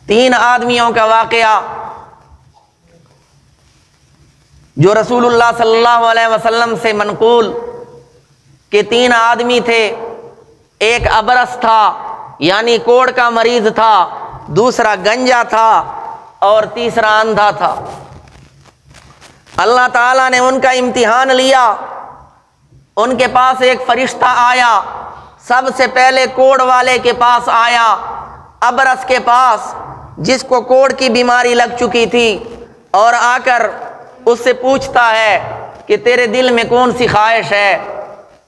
تین آدمیوں کا واقعہ جو رسول اللہ صلی اللہ علیہ وسلم سے منقول کہ تین آدمی تھے، ایک ابرص تھا یعنی کوڑ کا مریض تھا، دوسرا گنجا تھا اور تیسرا اندھا تھا۔ اللہ تعالیٰ نے ان کا امتحان لیا۔ ان کے پاس ایک فرشتہ آیا، سب سے پہلے کوڑ والے کے پاس آیا، ابرص کے پاس جس کو کوڑ کی بیماری لگ چکی تھی، اور آ کر اس سے پوچھتا ہے کہ تیرے دل میں کون سی خواہش ہے؟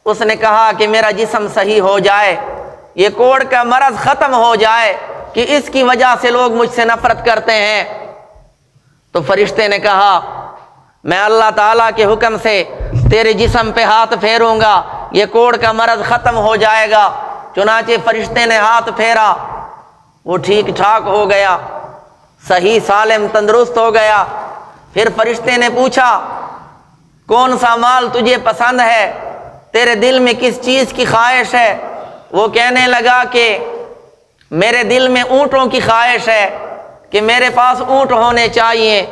اس نے کہا کہ میرا جسم صحیح ہو جائے، یہ کوڑ کا مرض ختم ہو جائے کہ اس کی وجہ سے لوگ مجھ سے نفرت کرتے ہیں۔ تو فرشتے نے کہا میں اللہ تعالیٰ کے حکم سے تیرے جسم پہ ہاتھ پھیروں گا، یہ کوڑ کا مرض ختم ہو جائے گا۔ چنانچہ فرشتے نے ہاتھ پھیرا، وہ ٹھیک ٹھاک ہو گیا، صحیح سالم تندرست ہو گیا۔ پھر فرشتے نے پوچھا کون سا مال تجھے پسند ہے، تیرے دل میں کس چیز کی خواہش ہے؟ وہ کہنے لگا کہ میرے دل میں اونٹوں کی خواہش ہے کہ میرے پاس اونٹ ہونے چاہیے۔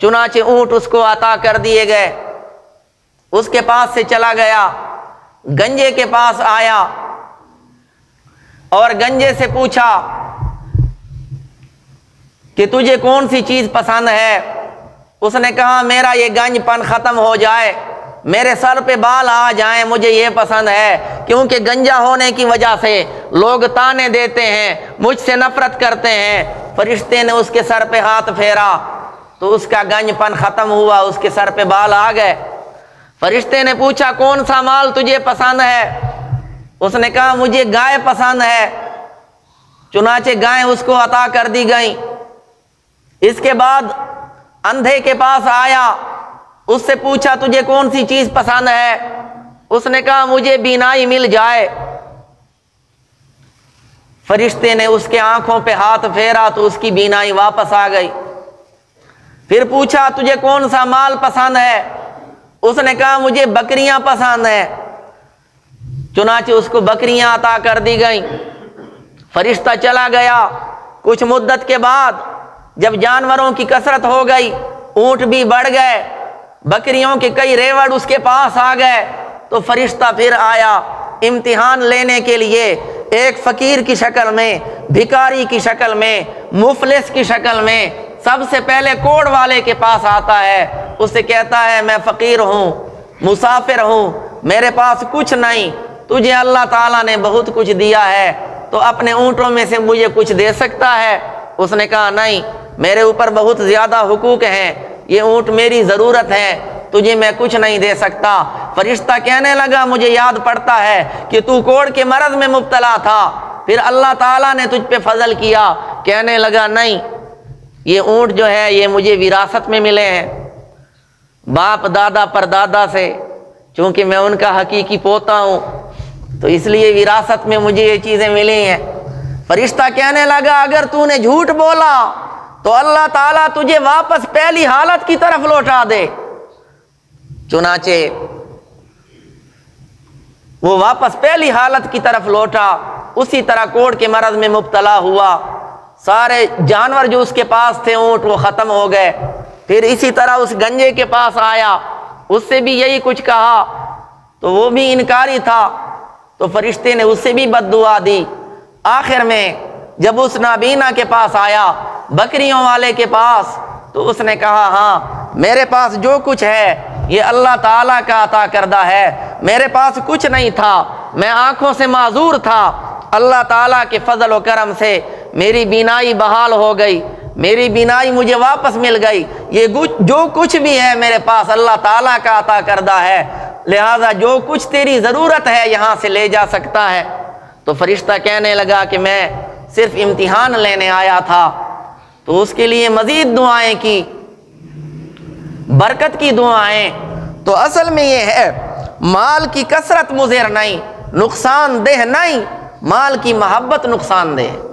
چنانچہ اونٹ اس کو عطا کر دیے گئے۔ اس کے پاس سے چلا گیا، گنجے کے پاس آیا اور گنجے سے پوچھا کہ تجھے کون سی چیز پسند ہے؟ اس نے کہا میرا یہ گنج پن ختم ہو جائے، میرے سر پہ بال آ جائیں، مجھے یہ پسند ہے، کیونکہ گنجا ہونے کی وجہ سے لوگ تانے دیتے ہیں، مجھ سے نفرت کرتے ہیں۔ فرشتے نے اس کے سر پہ ہاتھ پھیرا تو اس کا گنج پن ختم ہوا، اس کے سر پہ بال آ گئے۔ فرشتے نے پوچھا کون سا مال تجھے پسند ہے؟ اس نے کہا مجھے گائے پسند ہے۔ چنانچہ گائیں اس کو عطا کر دی گئیں۔ اس کے بعد اندھے کے پاس آیا، اس سے پوچھا تجھے کون سی چیز پسند ہے؟ اس نے کہا مجھے بینائی مل جائے۔ فرشتے نے اس کے آنکھوں پہ ہاتھ پھیرا تو اس کی بینائی واپس آ گئی۔ پھر پوچھا تجھے کون سا مال پسند ہے؟ اس نے کہا مجھے بکریاں پسند ہیں۔ چنانچہ اس کو بکریاں عطا کر دی گئیں۔ فرشتہ چلا گیا۔ کچھ مدت کے بعد جب جانوروں کی کثرت ہو گئی، اونٹ بھی بڑھ گئے، بکریوں کے کئی ریوڑ اس کے پاس آ گئے، تو فرشتہ پھر آیا امتحان لینے کے لیے، ایک فقیر کی شکل میں، بھکاری کی شکل میں، مفلس کی شکل میں۔ سب سے پہلے کوڑ والے کے پاس آتا ہے، اس سے کہتا ہے میں فقیر ہوں، مسافر ہوں، میرے پاس کچھ نہیں، تجھے اللہ تعالیٰ نے بہت کچھ دیا ہے، تو اپنے اونٹوں میں سے مجھے کچھ دے سکتا ہے؟ اس نے کہا نہیں، میرے اوپر بہت زیادہ حقوق ہیں، یہ اونٹ میری ضرورت ہے، تجھے میں کچھ نہیں دے سکتا۔ فرشتہ کہنے لگا مجھے یاد پڑتا ہے کہ تو کوڑ کے مرض میں مبتلا تھا، پھر اللہ تعالیٰ نے تجھ پہ فضل کیا۔ کہنے لگا نہیں، یہ اونٹ جو ہے یہ مجھے وراثت میں ملے ہیں، باپ دادا پر دادا سے، چونکہ میں ان کا حقیقی پوتا ہوں تو اس لیے وراثت میں مجھے یہ چیزیں ملی ہیں۔ فرشتہ کہنے لگا اگر تو نے جھوٹ بولا تو اللہ تعالیٰ تجھے واپس پہلی حالت کی طرف لوٹا دے۔ چنانچہ وہ واپس پہلی حالت کی طرف لوٹا، اسی طرح کوڑ کے مرض میں مبتلا ہوا۔ سارے جانور جو اس کے پاس تھے اونٹ وہ ختم ہو گئے۔ پھر اسی طرح اس گنجے کے پاس آیا، اس سے بھی یہی کچھ کہا تو وہ بھی انکاری تھا، تو فرشتے نے اس سے بھی بد دعا دی۔ آخر میں جب اس نابینا کے پاس آیا، بکریوں والے کے پاس، تو اس نے کہا ہاں میرے پاس جو کچھ ہے یہ اللہ تعالیٰ کا عطا کردہ ہے، میرے پاس کچھ نہیں تھا، میں آنکھوں سے معذور تھا، اللہ تعالیٰ کے فضل و کرم سے میری بینائی بحال ہو گئی، میری بینائی مجھے واپس مل گئی، یہ جو کچھ بھی ہے میرے پاس اللہ تعالیٰ کا عطا کردہ ہے، لہذا جو کچھ تیری ضرورت ہے یہاں سے لے جا سکتا ہے۔ تو فرشتہ کہنے لگا کہ میں صرف امتحان لینے آیا تھا، تو اس کے لیے مزید دعائیں کی، برکت کی دعائیں۔ تو اصل میں یہ ہے مال کی کثرت مضر نہیں، نقصان دہ نہیں، مال کی محبت نقصان دہ ہے۔